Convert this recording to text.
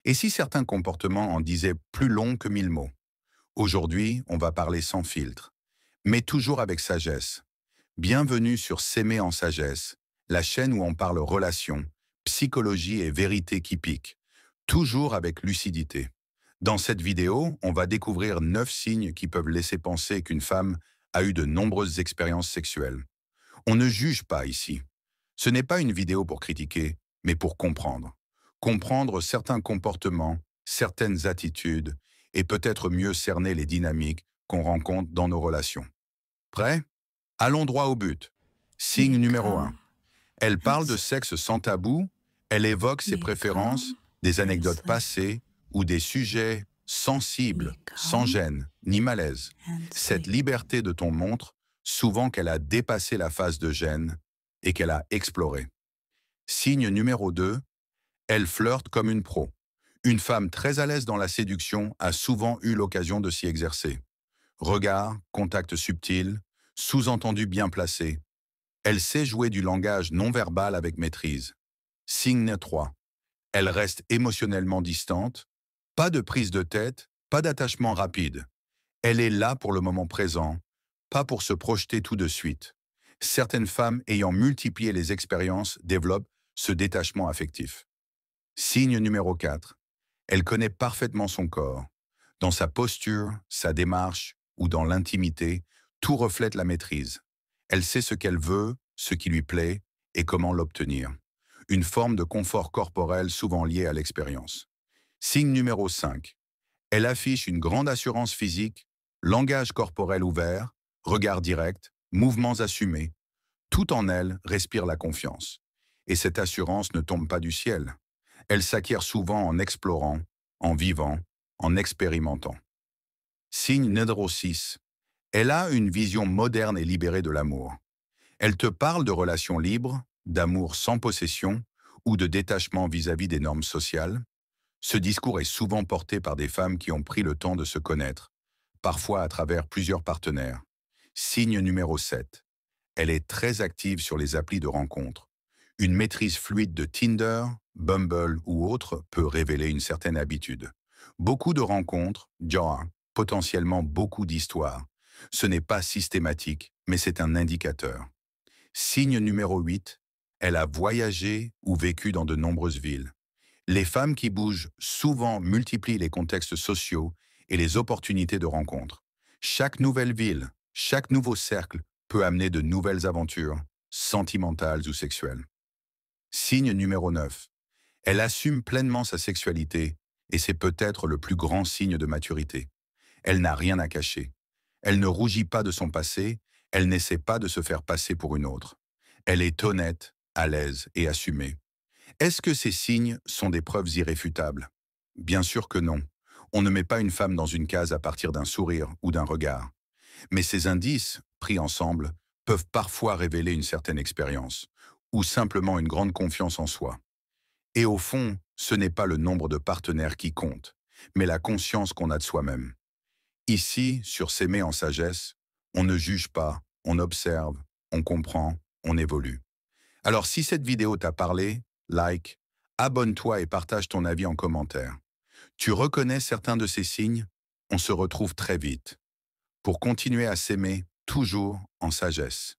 Et si certains comportements en disaient plus long que 1000 mots? Aujourd'hui, on va parler sans filtre, mais toujours avec sagesse. Bienvenue sur S'aimer en sagesse, la chaîne où on parle relations, psychologie et vérité qui piquent, toujours avec lucidité. Dans cette vidéo, on va découvrir 9 signes qui peuvent laisser penser qu'une femme a eu de nombreuses expériences sexuelles. On ne juge pas ici. Ce n'est pas une vidéo pour critiquer, mais pour comprendre. Comprendre certains comportements, certaines attitudes, et peut-être mieux cerner les dynamiques qu'on rencontre dans nos relations. Prêt? Allons droit au but. Signe numéro D'accord. 1. Elle parle de Merci. sexe sans tabou, elle évoque ses D'accord. préférences, des anecdotes Merci. passées ou des sujets sensibles, sans D'accord. gêne ni malaise. Cette Merci. liberté de ton montre souvent qu'elle a dépassé la phase de gêne et qu'elle a exploré. Signe numéro 2, elle flirte comme une pro. Une femme très à l'aise dans la séduction a souvent eu l'occasion de s'y exercer. Regard, contact subtil, sous-entendu bien placé. Elle sait jouer du langage non verbal avec maîtrise. Signe 3. Elle reste émotionnellement distante. Pas de prise de tête, pas d'attachement rapide. Elle est là pour le moment présent, pas pour se projeter tout de suite. Certaines femmes ayant multiplié les expériences développent ce détachement affectif. Signe numéro 4. Elle connaît parfaitement son corps. Dans sa posture, sa démarche ou dans l'intimité, tout reflète la maîtrise. Elle sait ce qu'elle veut, ce qui lui plaît et comment l'obtenir. Une forme de confort corporel souvent liée à l'expérience. Signe numéro 5. Elle affiche une grande assurance physique, langage corporel ouvert, regard direct, mouvements assumés. Tout en elle respire la confiance. Et cette assurance ne tombe pas du ciel. Elle s'acquiert souvent en explorant, en vivant, en expérimentant. Signe numéro 6. Elle a une vision moderne et libérée de l'amour. Elle te parle de relations libres, d'amour sans possession ou de détachement vis-à-vis des normes sociales. Ce discours est souvent porté par des femmes qui ont pris le temps de se connaître, parfois à travers plusieurs partenaires. Signe numéro 7. Elle est très active sur les applis de rencontres. Une maîtrise fluide de Tinder, Bumble ou autre peut révéler une certaine habitude. Beaucoup de rencontres, potentiellement beaucoup d'histoires. Ce n'est pas systématique, mais c'est un indicateur. Signe numéro 8. Elle a voyagé ou vécu dans de nombreuses villes. Les femmes qui bougent souvent multiplient les contextes sociaux et les opportunités de rencontre. Chaque nouvelle ville, chaque nouveau cercle peut amener de nouvelles aventures, sentimentales ou sexuelles. Signe numéro 9. Elle assume pleinement sa sexualité et c'est peut-être le plus grand signe de maturité. Elle n'a rien à cacher. Elle ne rougit pas de son passé, elle n'essaie pas de se faire passer pour une autre. Elle est honnête, à l'aise et assumée. Est-ce que ces signes sont des preuves irréfutables? Bien sûr que non. On ne met pas une femme dans une case à partir d'un sourire ou d'un regard. Mais ces indices, pris ensemble, peuvent parfois révéler une certaine expérience, ou simplement une grande confiance en soi. Et au fond, ce n'est pas le nombre de partenaires qui compte, mais la conscience qu'on a de soi-même. Ici, sur S'aimer en sagesse, on ne juge pas, on observe, on comprend, on évolue. Alors si cette vidéo t'a parlé, like, abonne-toi et partage ton avis en commentaire. Tu reconnais certains de ces signes? On se retrouve très vite pour continuer à s'aimer toujours en sagesse.